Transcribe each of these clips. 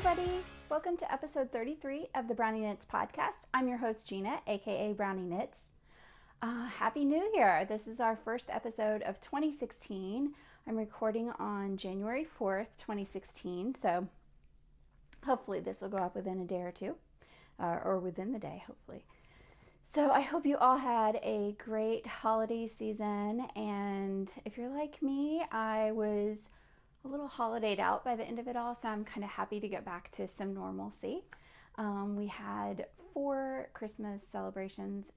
everybody. Welcome to episode 33 of the Brownie Knits podcast. I'm your host, Gina, aka Brownie Knits. Happy New Year. This is our first episode of 2016. I'm recording on January 4th, 2016. So hopefully this will go up within a day or two, or within the day, hopefully. So I hope you all had a great holiday season. And if you're like me, I was a little holidayed out by the end of it all, so I'm kind of happy to get back to some normalcy. We had 4 Christmas celebrations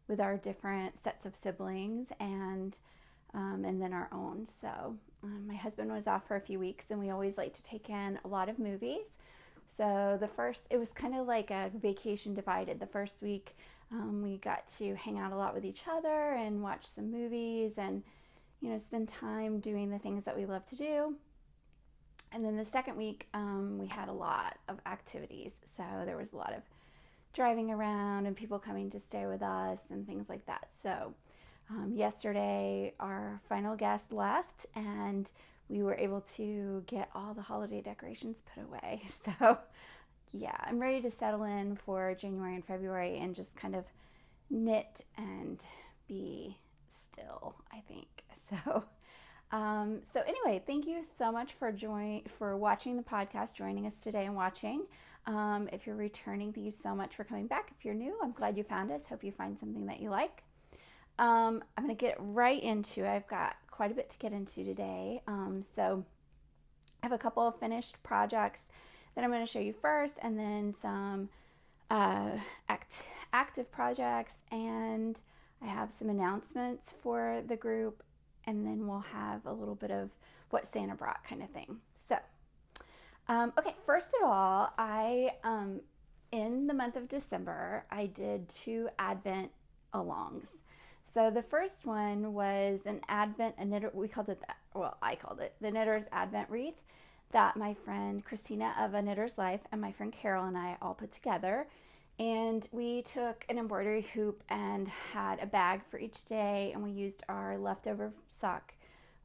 with our different sets of siblings and then our own. So my husband was off for a few weeks, and we always like to take in a lot of movies. So it was kind of like a vacation divided. The first week we got to hang out a lot with each other and watch some movies and spend time doing the things that we love to do. And then the second week, we had a lot of activities. So there was a lot of driving around and people coming to stay with us and things like that. So yesterday, our final guest left, and we were able to get all the holiday decorations put away. So yeah, I'm ready to settle in for January and February and just kind of knit and be still, I think. So anyway, thank you so much for watching the podcast, joining us today and watching. If you're returning, thank you so much for coming back. If you're new, I'm glad you found us. Hope you find something that you like. I'm going to get right into it. I've got quite a bit to get into today. So I have a couple of finished projects that I'm going to show you first, and then some active projects, and I have some announcements for the group, and then we'll have a little bit of what Santa brought kind of thing. So, okay, first of all, in the month of December, I did 2 Advent alongs. So the first one was I called it the Knitter's Advent Wreath that my friend Christina of A Knitter's Life and my friend Carol and I all put together. And we took an embroidery hoop and had a bag for each day, and we used our leftover sock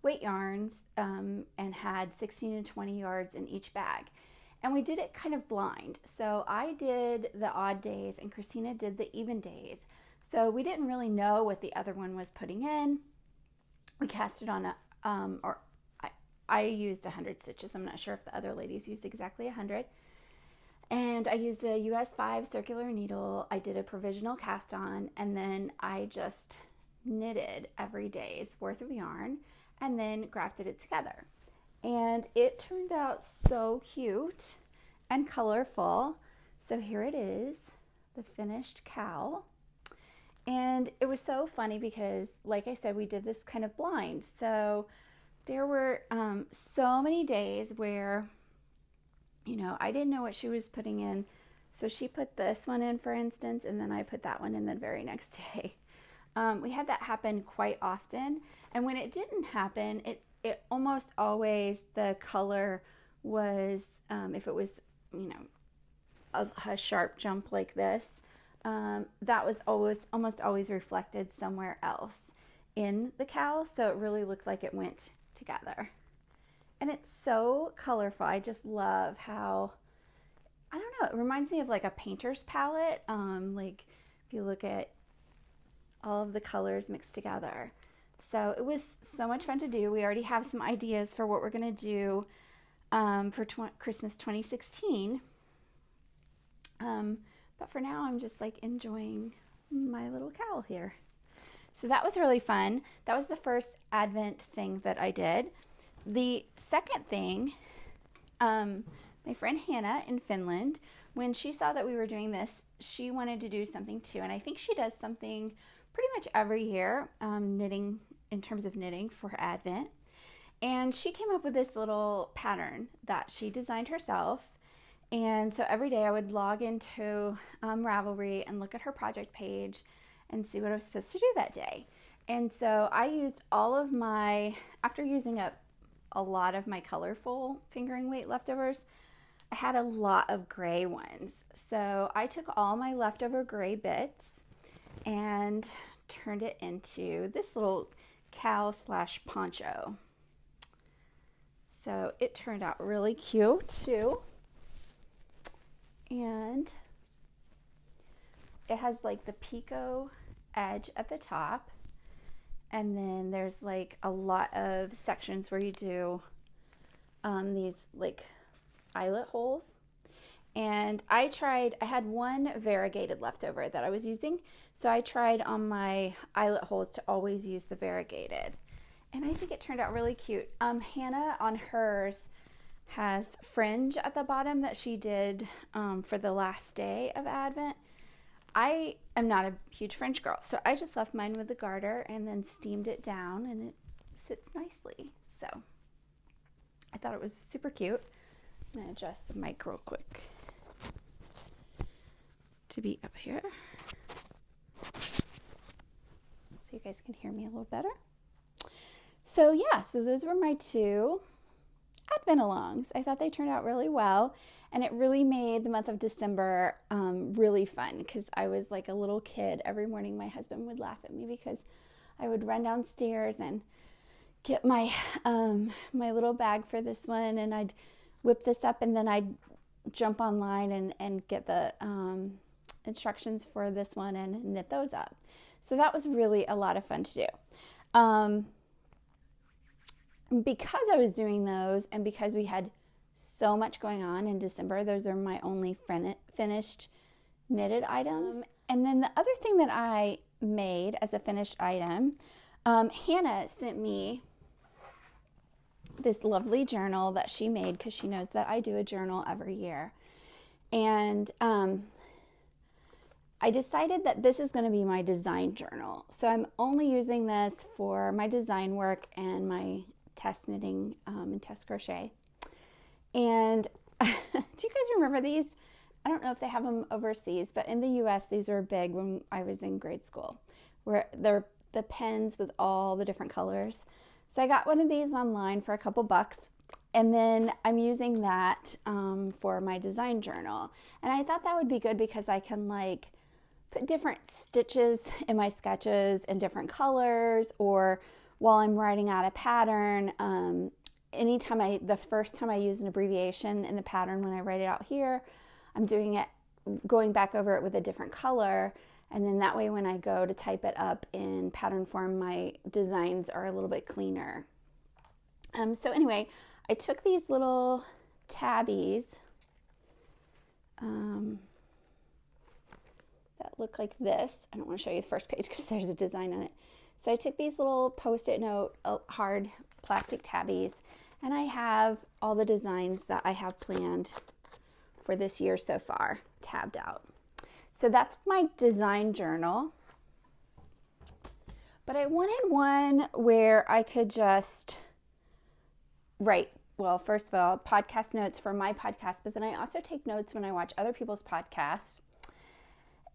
weight yarns and had 16 to 20 yards in each bag. And we did it kind of blind. So I did the odd days and Christina did the even days. So we didn't really know what the other one was putting in. We cast it on I used 100 stitches. I'm not sure if the other ladies used exactly 100. And I used a US 5 circular needle. I did a provisional cast on, and then I just knitted every day's worth of yarn and then grafted it together. And it turned out so cute and colorful. So here it is, the finished cowl. And it was so funny because, like I said, we did this kind of blind. So there were so many days where I didn't know what she was putting in. So she put this one in, for instance, and then I put that one in the very next day. We had that happen quite often. And when it didn't happen, it almost always, the color was, if it was, a sharp jump like this, that was almost always reflected somewhere else in the cowl. So it really looked like it went together. And it's so colorful. I just love how, I don't know, it reminds me of like a painter's palette. Like if you look at all of the colors mixed together. So it was so much fun to do. We already have some ideas for what we're going to do for Christmas 2016. But for now, I'm just like enjoying my little cowl here. So that was really fun. That was the first Advent thing that I did. The second thing, my friend Hannah in Finland, when she saw that we were doing this, she wanted to do something too. And I think she does something pretty much every year, knitting, in terms of knitting for Advent. And she came up with this little pattern that she designed herself. And so every day I would log into Ravelry and look at her project page and see what I was supposed to do that day. And so I used after using up a lot of my colorful fingering weight leftovers, I had a lot of gray ones. So I took all my leftover gray bits and turned it into this little cowl / poncho. So it turned out really cute too. And it has like the picot edge at the top, and then there's like a lot of sections where you do these like eyelet holes. And I had one variegated left over that I was using, so I tried on my eyelet holes to always use the variegated, and I think it turned out really cute. Hannah on hers has fringe at the bottom that she did for the last day of Advent. I am not a huge fringe girl, so I just left mine with the garter and then steamed it down, and it sits nicely. So I thought it was super cute. I'm gonna adjust the mic real quick to be up here so you guys can hear me a little better. So yeah, so those were my two Advent alongs. I thought they turned out really well, and it really made the month of December really fun, because I was like a little kid. Every morning my husband would laugh at me because I would run downstairs and get my my little bag for this one, and I'd whip this up, and then I'd jump online and get the instructions for this one and knit those up. So that was really a lot of fun to do. Because I was doing those, and because we had so much going on in December, those are my only finished knitted items. And then the other thing that I made as a finished item, Hannah sent me this lovely journal that she made, because she knows that I do a journal every year. And I decided that this is going to be my design journal. So I'm only using this for my design work and my test knitting and test crochet. And do you guys remember these? I don't know if they have them overseas, but in the US these were big when I was in grade school, where they're the pens with all the different colors. So I got one of these online for a couple bucks, and then I'm using that for my design journal. And I thought that would be good because I can like put different stitches in my sketches in different colors, or while I'm writing out a pattern, anytime the first time I use an abbreviation in the pattern when I write it out here, I'm going back over it with a different color, and then that way when I go to type it up in pattern form, my designs are a little bit cleaner. So anyway, I took these little tabbies that look like this. I don't want to show you the first page because there's a design on it. So I took these little Post-it note hard plastic tabbies, and I have all the designs that I have planned for this year so far tabbed out. So that's my design journal. But I wanted one where I could just write, well, first of all, podcast notes for my podcast, but then I also take notes when I watch other people's podcasts.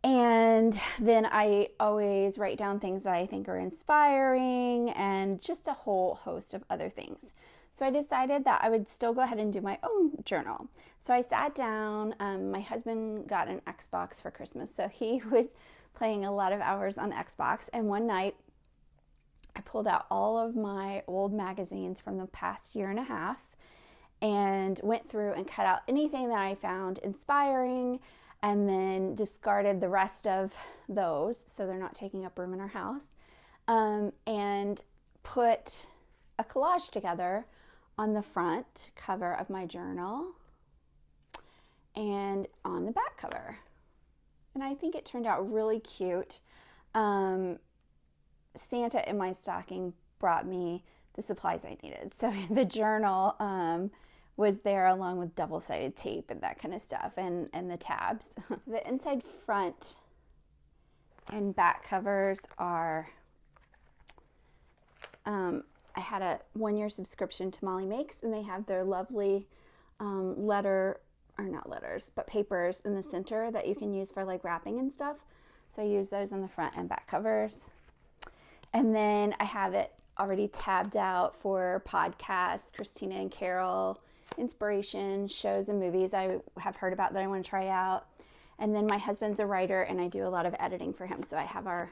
And then I always write down things that I think are inspiring, and just a whole host of other things. So I decided that I would still go ahead and do my own journal. So I sat down. My husband got an Xbox for Christmas, so he was playing a lot of hours on Xbox. And one night I pulled out all of my old magazines from the past year and a half and went through and cut out anything that I found inspiring, and then discarded the rest of those so they're not taking up room in our house, and put a collage together on the front cover of my journal and on the back cover. And I think it turned out really cute. Santa in my stocking brought me the supplies I needed. So the journal was there along with double-sided tape and that kind of stuff, and the tabs. The inside front and back covers are, I had a 1-year subscription to Molly Makes, and they have their lovely papers in the center that you can use for like wrapping and stuff. So I use those on the front and back covers. And then I have it already tabbed out for podcasts, Christina and Carol, inspiration, shows and movies I have heard about that I want to try out. And then my husband's a writer, and I do a lot of editing for him. So I have our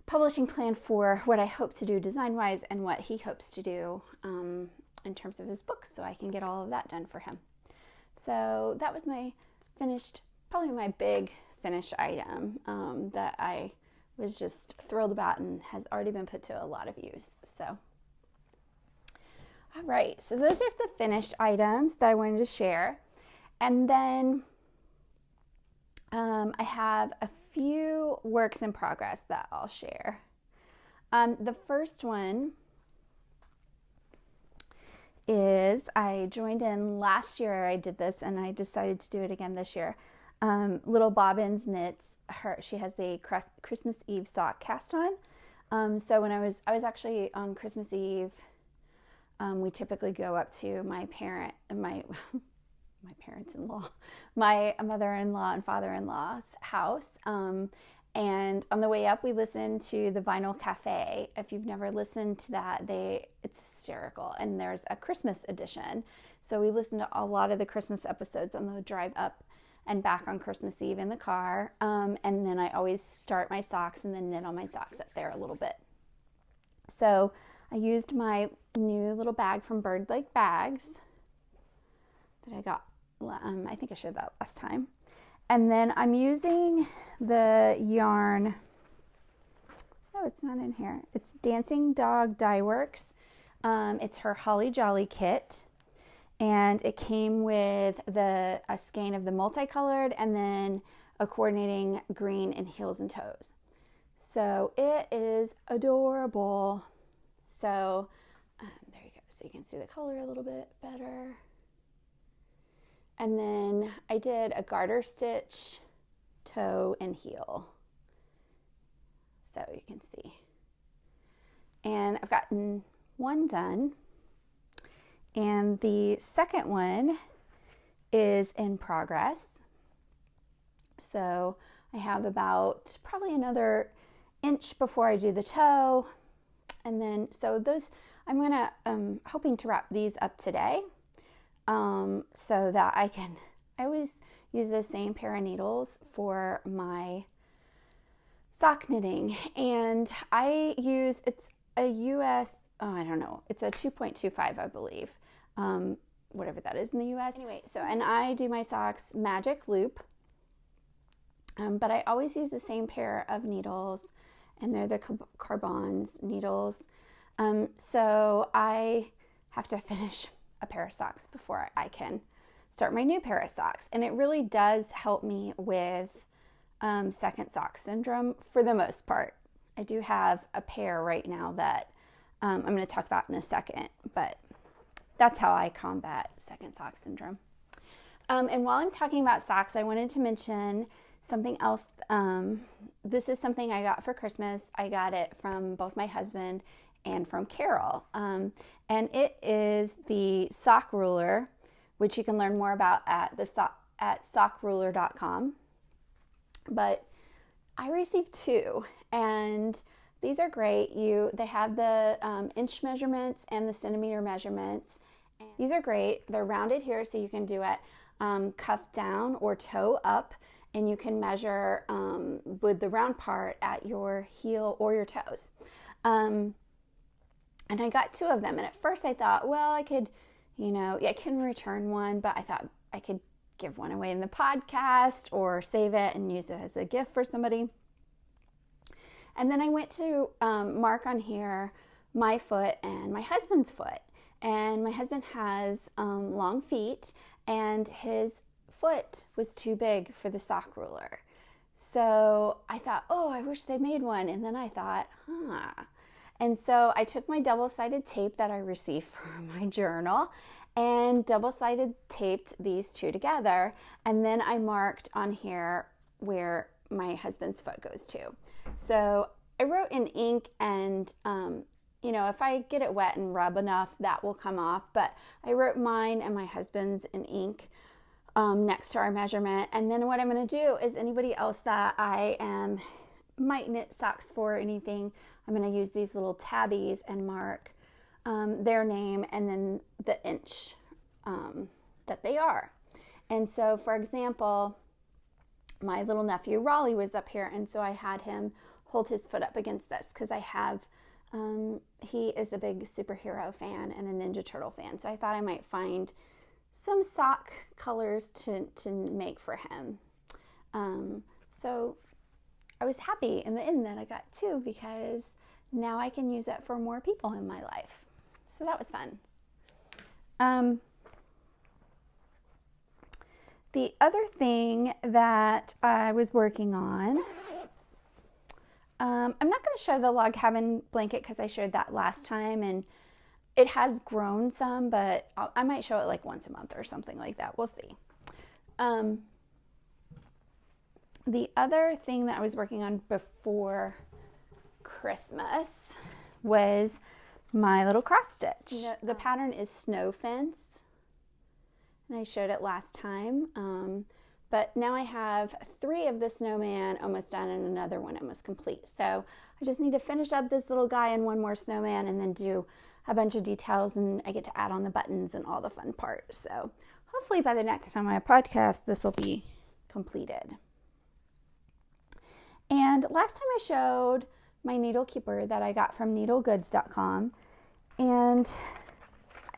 publishing plan for what I hope to do design-wise and what he hopes to do in terms of his books, so I can get all of that done for him. So that was my finished, probably my big finished item that I was just thrilled about and has already been put to a lot of use. So, all right, so those are the finished items that I wanted to share. And then I have a few works in progress that I'll share. The first one is I joined in last year. I did this and I decided to do it again this year. Little Bobbin's Knits. She has the Christmas Eve sock cast on. So when I was actually on Christmas Eve, we typically go up to my parents-in-law, my mother-in-law and father-in-law's house. And on the way up, we listened to the Vinyl Cafe. If you've never listened to that, it's hysterical. And there's a Christmas edition. So we listened to a lot of the Christmas episodes on the drive up and back on Christmas Eve in the car. And then I always start my socks and then knit on my socks up there a little bit. So I used my new little bag from Bird Lake Bags that I got. I think I showed that last time. And then I'm using the yarn. Oh, it's not in here. It's DancingDogDyeworks. It's her Holly Jolly kit. And it came with a skein of the multicolored and then a coordinating green in heels and toes. So it is adorable. So there you go. So you can see the color a little bit better. And then I did a garter stitch, toe, and heel. So you can see. And I've gotten one done. And the second one is in progress. So I have about probably another inch before I do the toe. And then, so those, I'm hoping to wrap these up today. So that I always use the same pair of needles for my sock knitting, and it's a US, I don't know, it's a 2.25, I believe, whatever that is in the US. Anyway, so, and I do my socks magic loop, but I always use the same pair of needles, and they're the Carbons needles. So I have to finish a pair of socks before I can start my new pair of socks. And it really does help me with second sock syndrome for the most part. I do have a pair right now that I'm going to talk about in a second, but that's how I combat second sock syndrome. And while I'm talking about socks, I wanted to mention something else. This is something I got for Christmas. I got it from both my husband and from Carol. And it is the sock ruler, which you can learn more about at sockruler.com. But I received two, and these are great. They have the inch measurements and the centimeter measurements. And these are great. They're rounded here, so you can do it cuff down or toe up, and you can measure with the round part at your heel or your toes. And I got two of them, and at first I thought, well, I could, I can return one, but I thought I could give one away in the podcast or save it and use it as a gift for somebody. And then I went to mark on here my foot and my husband's foot. And my husband has long feet, and his foot was too big for the sock ruler. So I thought, oh, I wish they made one. And then I thought, And so I took my double-sided tape that I received for my journal and double-sided taped these two together. And then I marked on here where my husband's foot goes to. So I wrote in ink, and if I get it wet and rub enough, that will come off. But I wrote mine and my husband's in ink next to our measurement. And then what I'm going to do is anybody else that I might knit socks for or anything, I'm going to use these little tabbies and mark their name and then the inch that they are. And so, for example, my little nephew Raleigh was up here, and so I had him hold his foot up against this because he is a big superhero fan and a Ninja Turtle fan. So I thought I might find some sock colors to make for him. So I was happy in the end that I got 2 because now I can use it for more people in my life. So that was fun. The other thing that I was working on, I'm not going to show the log cabin blanket because I showed that last time and it has grown some, but I might show it like once a month or something like that. We'll see. The other thing that I was working on before Christmas was my little cross stitch. The pattern is Snow Fence, and I showed it last time. But now I have 3 of the snowman almost done and another one almost complete. So I just need to finish up this little guy and 1 more snowman and then do a bunch of details, and I get to add on the buttons and all the fun parts. So hopefully by the next time I podcast, this will be completed. And last time I showed my needle keeper that I got from Needlegoods.com, and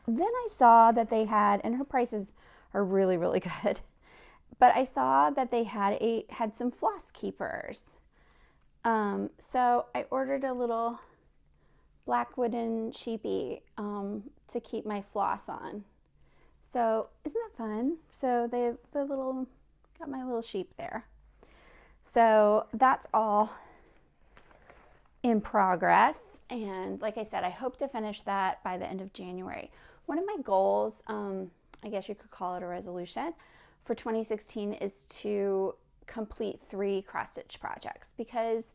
then I saw that they had, and her prices are really, really good, but I saw that they had some floss keepers. So I ordered a little black wooden sheepy to keep my floss on. So isn't that fun? So got my little sheep there. So that's all in progress. And like I said, I hope to finish that by the end of January. One of my goals, I guess you could call it a resolution, for 2016 is to complete 3 cross stitch projects because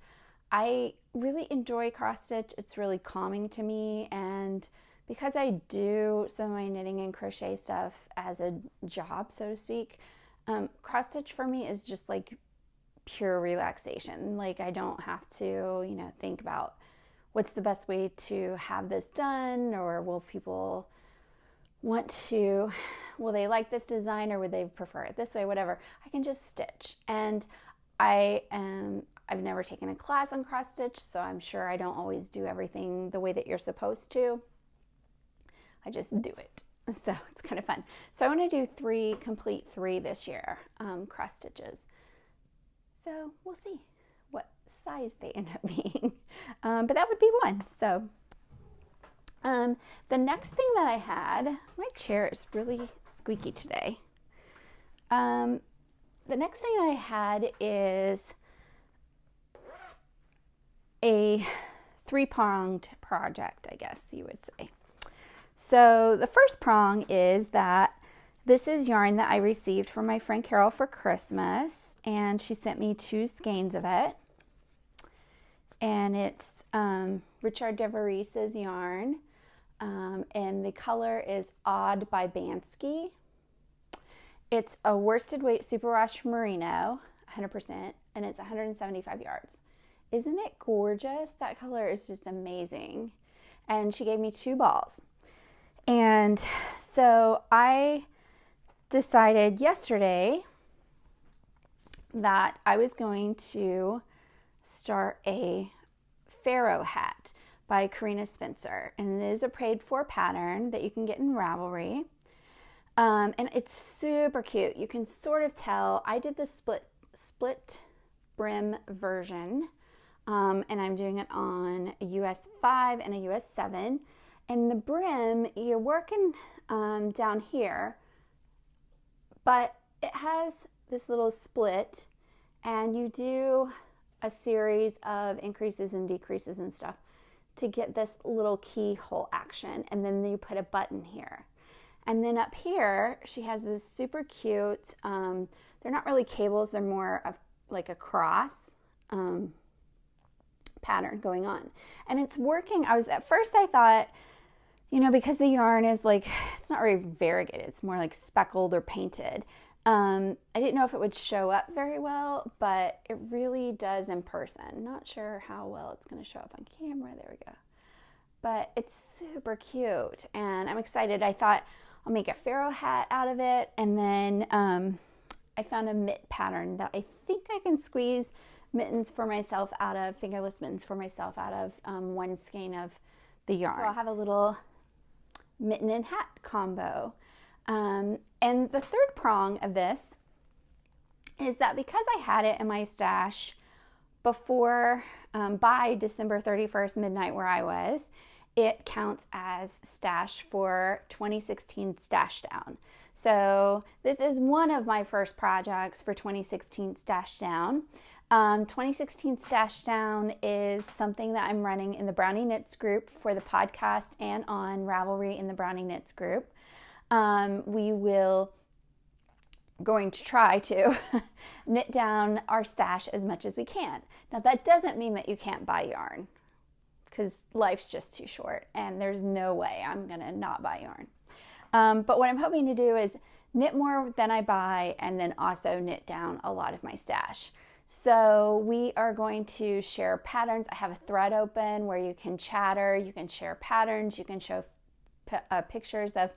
I really enjoy cross stitch. It's really calming to me, and because I do some of my knitting and crochet stuff as a job, so to speak, cross stitch for me is just like pure relaxation. Like I don't have to, think about what's the best way to have this done, or will they like this design, or would they prefer it this way, whatever. I can just stitch. And I've never taken a class on cross stitch, so I'm sure I don't always do everything the way that you're supposed to. I just do it. So it's kind of fun. So I want to do complete 3 this year, cross stitches. So we'll see what size they end up being. But that would be one. So the next thing that I had, my chair is really squeaky today. The next thing that I had is a 3-pronged project, I guess you would say. So the first prong is that this is yarn that I received from my friend Carol for Christmas, and she sent me 2 skeins of it. And it's Rhichard Devrize's yarn, and the color is Odd by Banksy. It's a worsted weight superwash merino, 100%, and it's 175 yards. Isn't it gorgeous? That color is just amazing. And she gave me 2 balls. And so I decided yesterday that I was going to start a Farro hat by Carina Spencer. And it is a prayed for pattern that you can get in Ravelry. And it's super cute. You can sort of tell. I did the split brim version. And I'm doing it on a US 5 and a US 7. And the brim, you're working down here, but it has this little split, and you do a series of increases and decreases and stuff to get this little keyhole action, and then you put a button here. And then up here, she has this super cute, they're not really cables, they're more of like a cross pattern going on. And it's working. At first I thought, because the yarn is like, it's not very variegated, it's more like speckled or painted. I didn't know if it would show up very well, but it really does in person. Not sure how well it's going to show up on camera. There we go. But it's super cute, and I'm excited. I thought I'll make a Farro hat out of it, and then I found a mitt pattern that I think I can squeeze mittens for myself out of, fingerless mittens for myself out of 1 skein of the yarn. So I'll have a little mitten and hat combo. And the third prong of this is that because I had it in my stash before, by December 31st midnight where I was, it counts as stash for 2016 Stash Down. So this is one of my first projects for 2016 Stash Down. 2016 Stash Down is something that I'm running in the Brownie Knits group for the podcast and on Ravelry in the Brownie Knits group. We will going to try to knit down our stash as much as we can. Now that doesn't mean that you can't buy yarn, because life's just too short and there's no way I'm gonna not buy yarn. But what I'm hoping to do is knit more than I buy and then also knit down a lot of my stash. So we are going to share patterns. I have a thread open where you can chatter, you can share patterns, you can show pictures of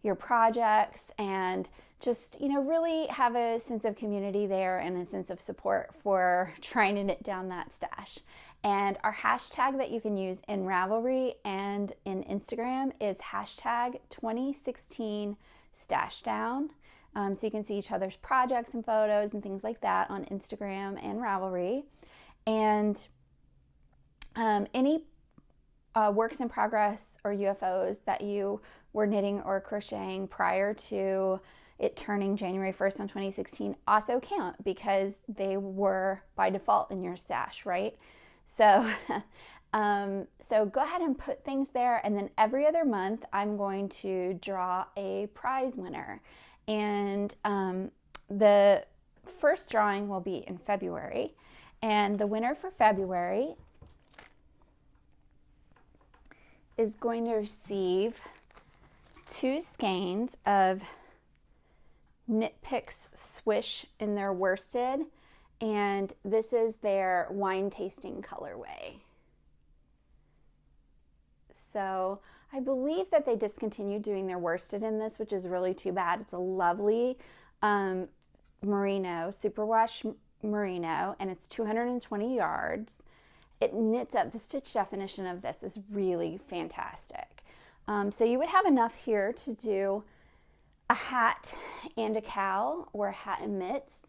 your projects, and just, you know, really have a sense of community there and a sense of support for trying to knit down that stash. And our hashtag that you can use in Ravelry and in Instagram is hashtag 2016 Stashdown. So you can see each other's projects and photos and things like that on Instagram and Ravelry. And any works in progress or UFOs that you were knitting or crocheting prior to it turning January 1st on 2016 also count, because they were by default in your stash, right? So, so go ahead and put things there, and then every other month I'm going to draw a prize winner. And the first drawing will be in February, and the winner for February is going to receive 2 skeins of Knit Picks Swish in their worsted, and this is their wine tasting colorway. So I believe that they discontinued doing their worsted in this, which is really too bad. It's a lovely merino, superwash merino, and it's 220 yards. It knits up. The stitch definition of this is really fantastic. So you would have enough here to do a hat and a cowl, or a hat and mitts.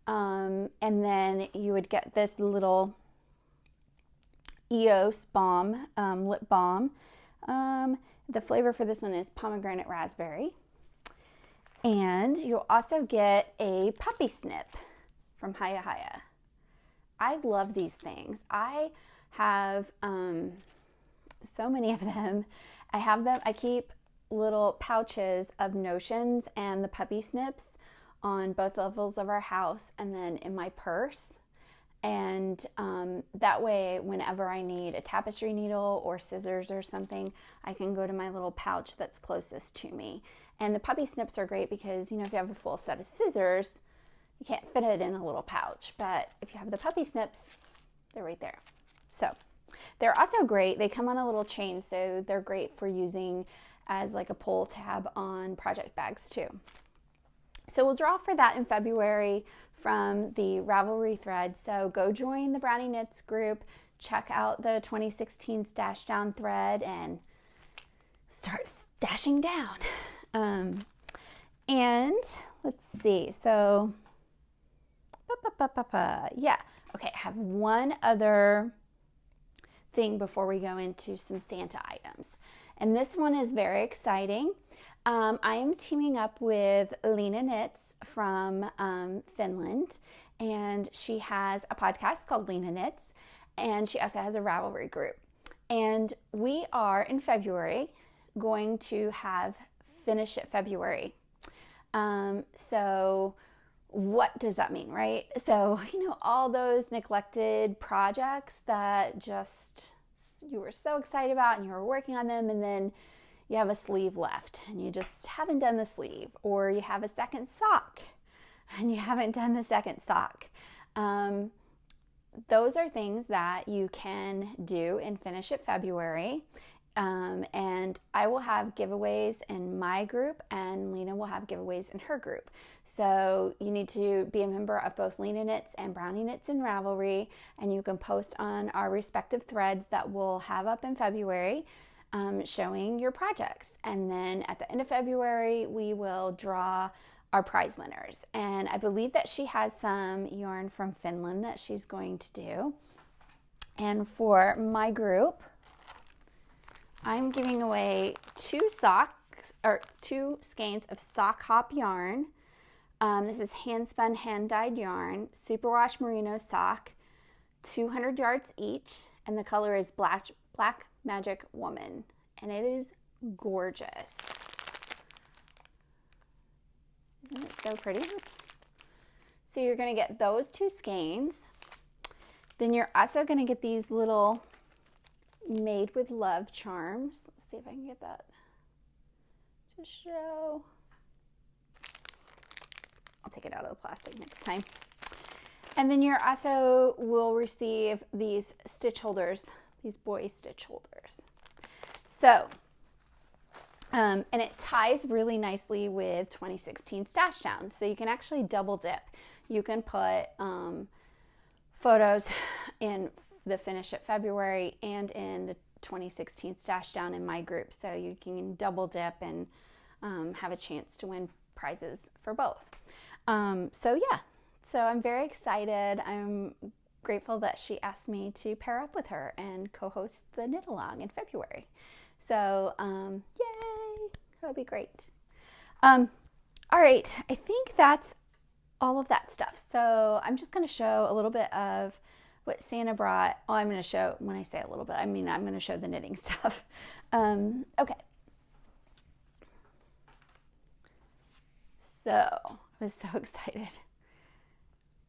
And then you would get this little EOS balm, lip balm. The flavor for this one is pomegranate raspberry. And you'll also get a puppy snip from Hiya Hiya. I love these things. I have so many of them. I keep little pouches of notions and the puppy snips on both levels of our house and then in my purse. And that way, whenever I need a tapestry needle or scissors or something, I can go to my little pouch that's closest to me. And the puppy snips are great because, you know, if you have a full set of scissors, you can't fit it in a little pouch. But if you have the puppy snips, they're right there. So they're also great. They come on a little chain, so they're great for using as like a pull tab on project bags too. So we'll draw for that in February from the Ravelry thread. So go join the Brownie Knits group, check out the 2016 Stash Down thread, and start stashing down. And let's see, so yeah, okay, I have one other thing before we go into some Santa items, and this one is very exciting. I am teaming up with Lina Knits from Finland, and she has a podcast called Lina Knits, and she also has a Ravelry group. And we are in February going to have Finish It February. So what does that mean, right? So, you know, all those neglected projects that just you were so excited about and you were working on them, and then you have a sleeve left and you just haven't done the sleeve, or you have a second sock and you haven't done the second sock. Those are things that you can do and Finish It February. And I will have giveaways in my group, and Lina will have giveaways in her group. So you need to be a member of both Lina Knits and Brownie Knits in Ravelry, and you can post on our respective threads that we'll have up in February. showing your projects. And then at the end of February, we will draw our prize winners. And I believe that she has some yarn from Finland that she's going to do. And for my group, I'm giving away 2 skeins of sock hop yarn. This is hand spun, hand dyed yarn, superwash merino sock, 200 yards each, and the color is Black Magic Woman, and it is gorgeous. Isn't it so pretty? Oops. So you're going to get those 2 skeins. Then you're also going to get these little Made with Love charms. Let's see if I can get that to show. I'll take it out of the plastic next time. And then you're also will receive these stitch holders, these boy stitch holders. So, and it ties really nicely with 2016 Stash Down. So you can actually double dip. You can put photos in the Finish It February and in the 2016 Stash Down in my group. So you can double dip and have a chance to win prizes for both. So yeah, so I'm very excited. I'm grateful that she asked me to pair up with her and co-host the knit along in February. So yay, that'll be great. All right, I think that's all of that stuff. So I'm just going to show a little bit of what Santa brought. Oh, I'm going to show, when I say a little bit, I mean I'm going to show the knitting stuff. Okay. So I was so excited.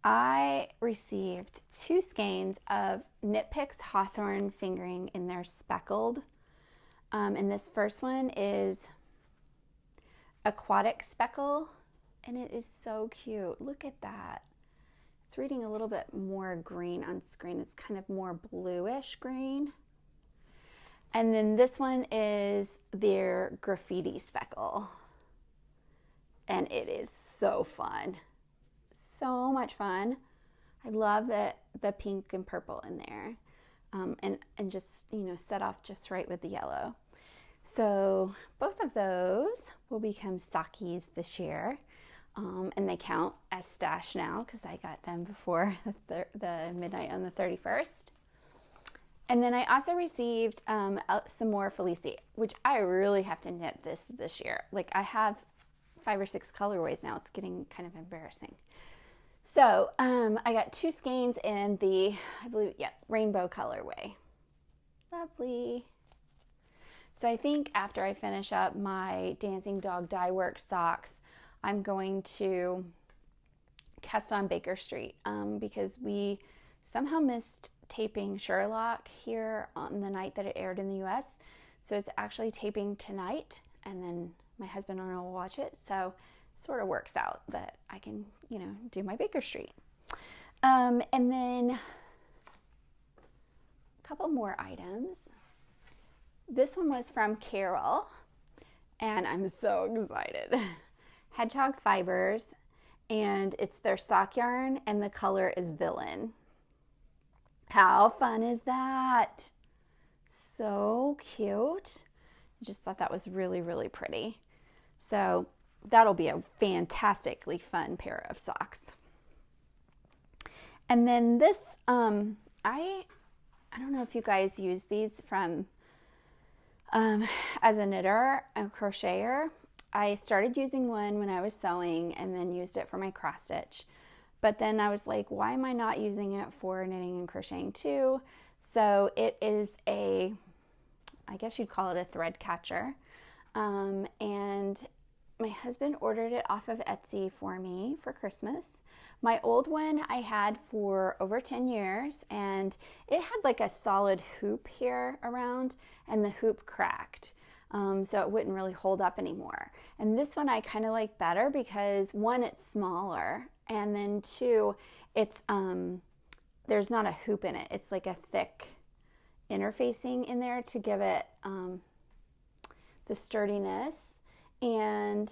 I received 2 skeins of Knit Picks Hawthorne fingering in their speckled. And this first one is Aquatic Speckle, and it is so cute. Look at that. It's reading a little bit more green on screen. It's kind of more bluish green. And then this one is their Graffiti Speckle. And it is so fun. So much fun. I love the pink and purple in there. And just, you know, set off just right with the yellow. So both of those will become sockies this year. And they count as stash now because I got them before the midnight on the 31st. And then I also received some more Felici, which I really have to knit this year. Like I have 5 or 6 colorways now. It's getting kind of embarrassing. So I got 2 skeins in the, I believe, yeah, rainbow colorway. Lovely. So I think after I finish up my DancingDogDyeworks socks, I'm going to cast on Baker Street because we somehow missed taping Sherlock here on the night that it aired in the US. So it's actually taping tonight, and then my husband and I will watch it. So it sort of works out that I can, you know, do my Baker Street. And then a couple more items. This one was from Carol, and I'm so excited. Hedgehog Fibers, and it's their sock yarn, and the color is Villain. How fun is that? So cute. I just thought that was really, really pretty. So that'll be a fantastically fun pair of socks. And then this, I don't know if you guys use these from as a knitter, a crocheter. I started using one when I was sewing and then used it for my cross stitch. But then I was like, why am I not using it for knitting and crocheting too? So it is a, I guess you'd call it a thread catcher. And my husband ordered it off of Etsy for me for Christmas. My old one I had for over 10 years, and it had like a solid hoop here around, and the hoop cracked. So it wouldn't really hold up anymore. And this one I kind of like better because 1, it's smaller, and then 2, it's there's not a hoop in it. It's like a thick interfacing in there to give it the sturdiness. And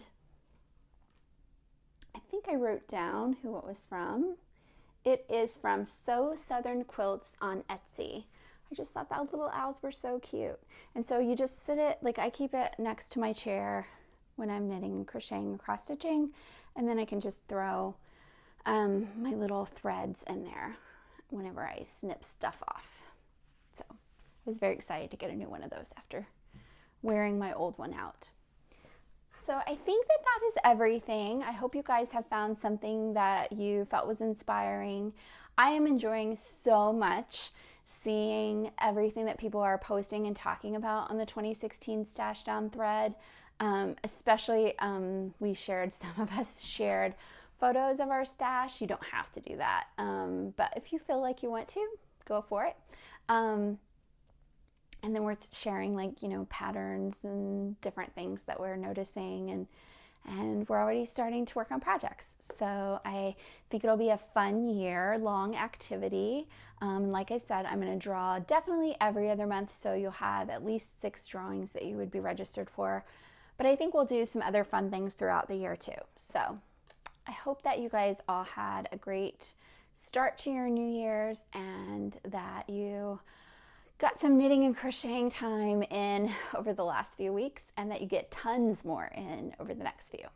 I think I wrote down who it was from. It is from Sew Southern Quilts on Etsy. I just thought that little owls were so cute. And so you just sit it, like I keep it next to my chair when I'm knitting and crocheting and cross stitching, and then I can just throw my little threads in there whenever I snip stuff off. So I was very excited to get a new one of those after wearing my old one out. So I think that that is everything. I hope you guys have found something that you felt was inspiring. I am enjoying so much seeing everything that people are posting and talking about on the 2016 Stash Down thread. Especially we shared, some of us shared photos of our stash. You don't have to do that, but if you feel like you want to, go for it. And then we're sharing, like, you know, patterns and different things that we're noticing, and we're already starting to work on projects. So I think it'll be a fun year-long activity. Like I said, I'm going to draw definitely every other month, so you'll have at least 6 drawings that you would be registered for. But I think we'll do some other fun things throughout the year too. So I hope that you guys all had a great start to your New Year's, and that you got some knitting and crocheting time in over the last few weeks, and that you get tons more in over the next few.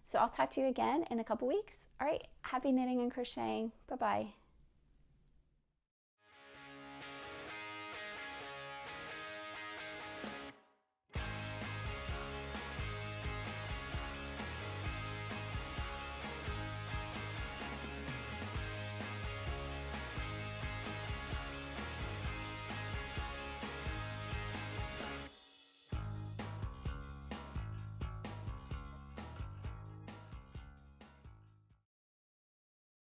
So I'll talk to you again in a couple weeks. All right, happy knitting and crocheting. Bye-bye.